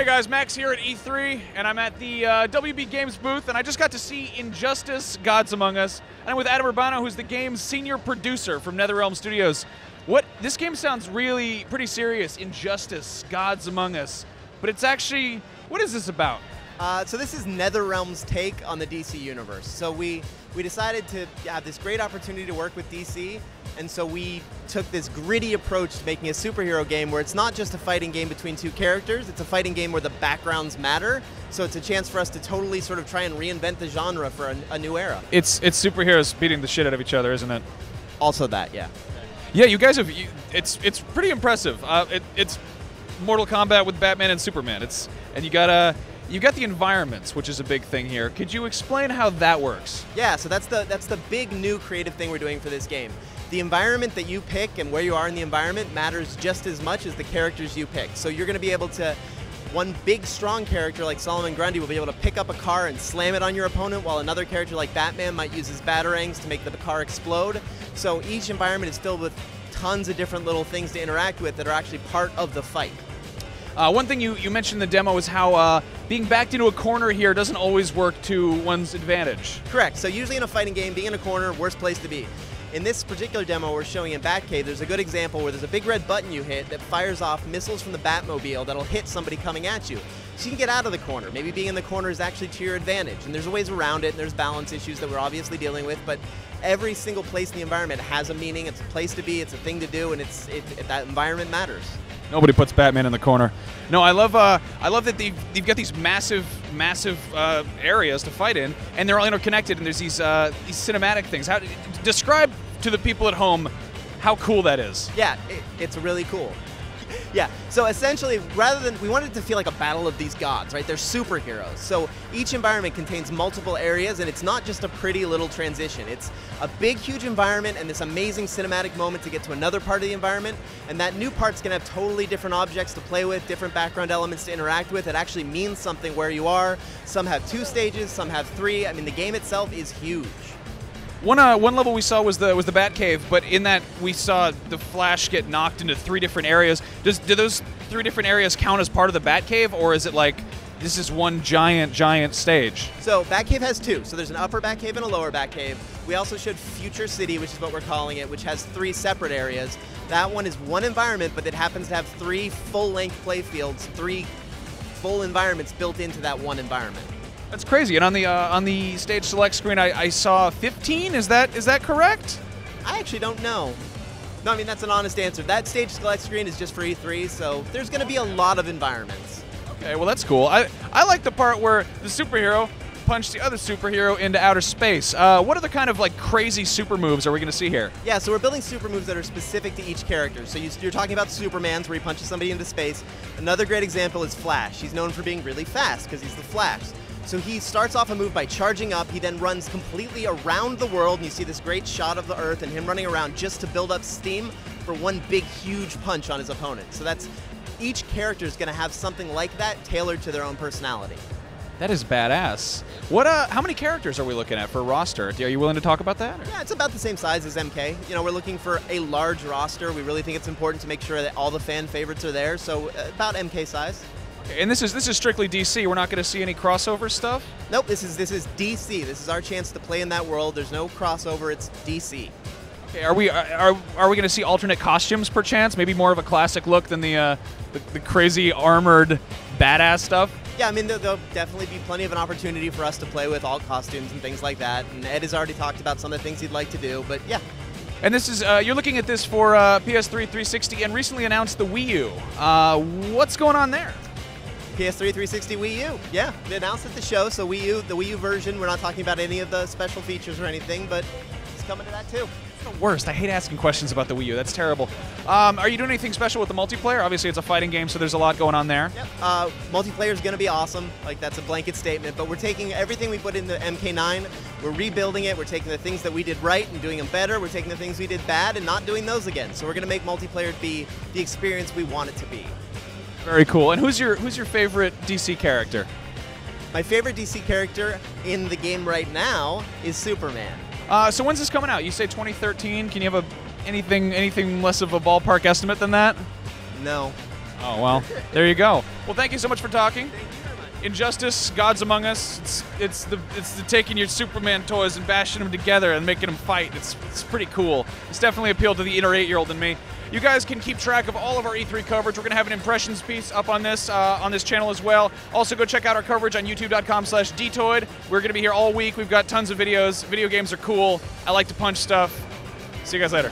Hey guys, Max here at E3, and I'm at the WB Games booth, and I just got to see Injustice: Gods Among Us, and I'm with Adam Urbano, who's the game's senior producer from NetherRealm Studios. This game sounds really pretty serious, Injustice: Gods Among Us, but it's actually, what is this about? So this is NetherRealm's take on the DC universe. So we decided to have this great opportunity to work with DC, and so we took this gritty approach to making a superhero game where it's not just a fighting game between two characters, it's a fighting game where the backgrounds matter, so it's a chance for us to totally sort of try and reinvent the genre for a new era. It's superheroes beating the shit out of each other, isn't it? Also that, yeah. Yeah, you guys have, it's pretty impressive. It's Mortal Kombat with Batman and Superman. And you got the environments, which is a big thing here. Could you explain how that works? Yeah, so that's the big new creative thing we're doing for this game. The environment that you pick and where you are in the environment matters just as much as the characters you pick. So you're going to be able to, one big strong character like Solomon Grundy will be able to pick up a car and slam it on your opponent, while another character like Batman might use his batarangs to make the car explode. So each environment is filled with tons of different little things to interact with that are actually part of the fight. One thing you mentioned in the demo is how being backed into a corner here doesn't always work to one's advantage. Correct. So usually in a fighting game, being in a corner, worst place to be. In this particular demo we're showing in Batcave, there's a good example where there's a big red button you hit that fires off missiles from the Batmobile that'll hit somebody coming at you. So you can get out of the corner. Maybe being in the corner is actually to your advantage. And there's ways around it, and there's balance issues that we're obviously dealing with, but every single place in the environment has a meaning. It's a place to be, it's a thing to do, and that environment matters. Nobody puts Batman in the corner. No, I love that they've got these massive areas to fight in, and they're all interconnected. And there's these cinematic things. Describe to the people at home how cool that is. Yeah, it's really cool. Yeah, so essentially, we wanted it to feel like a battle of these gods, right? They're superheroes. So each environment contains multiple areas, and it's not just a pretty little transition. It's a big, huge environment and this amazing cinematic moment to get to another part of the environment, and that new part's gonna have totally different objects to play with, different background elements to interact with. It actually means something where you are. Some have 2 stages, some have 3. I mean, the game itself is huge. One level we saw was the Batcave, but in that we saw the Flash get knocked into 3 different areas. Do those 3 different areas count as part of the Batcave, or is it like this is one giant stage? So Batcave has 2. So there's an upper Batcave and a lower Batcave. We also showed Future City, which is what we're calling it, which has 3 separate areas. That one is one environment, but it happens to have 3 full-length play fields, 3 full environments built into that one environment. That's crazy. And on the stage select screen, I saw 15. Is that correct? I actually don't know. No, I mean, that's an honest answer. That stage select screen is just for E3, so there's going to be a lot of environments. Okay, well that's cool. I like the part where the superhero punched the other superhero into outer space. What other kind of like crazy super moves are we going to see here? Yeah, so we're building super moves that are specific to each character. So you're talking about Superman's, where he punches somebody into space. Another great example is Flash. He's known for being really fast because he's the Flash. So he starts off a move by charging up, he then runs completely around the world, and you see this great shot of the Earth and him running around just to build up steam for one big, huge punch on his opponent. So each character is going to have something like that tailored to their own personality. That is badass. How many characters are we looking at for a roster? Are you willing to talk about that? Or? Yeah, it's about the same size as MK. You know, we're looking for a large roster. We really think it's important to make sure that all the fan favorites are there, so about MK size. And this is strictly DC. We're not going to see any crossover stuff? Nope, this is DC. This is our chance to play in that world. There's no crossover, it's DC. Okay, are we going to see alternate costumes perchance? Maybe more of a classic look than the crazy armored badass stuff? Yeah, I mean, there'll definitely be plenty of an opportunity for us to play with alt costumes and things like that. And Ed has already talked about some of the things he'd like to do, but yeah. And this is, you're looking at this for PS3, 360, and recently announced the Wii U. What's going on there? PS3, 360, Wii U. Yeah, we announced at the show, so the Wii U version, we're not talking about any of the special features or anything, but it's coming to that too. It's the worst. I hate asking questions about the Wii U. That's terrible. Are you doing anything special with the multiplayer? Obviously, it's a fighting game, so there's a lot going on there. Yep. Multiplayer is going to be awesome. Like, that's a blanket statement, but we're taking everything we put in the MK9, we're rebuilding it, we're taking the things that we did right and doing them better, we're taking the things we did bad and not doing those again. So we're going to make multiplayer be the experience we want it to be. Very cool. And who's your favorite DC character? My favorite DC character in the game right now is Superman. So when's this coming out? You say 2013. Can you have anything less of a ballpark estimate than that? No. Oh, well, there you go. Well, thank you so much for talking. Thank you very much. Injustice, Gods Among Us. It's the taking your Superman toys and bashing them together and making them fight. It's pretty cool. It's definitely appealed to the inner 8-year-old in me. You guys can keep track of all of our E3 coverage. We're going to have an impressions piece up on this channel as well. Also, go check out our coverage on youtube.com/dtoid. We're going to be here all week. We've got tons of videos. Video games are cool. I like to punch stuff. See you guys later.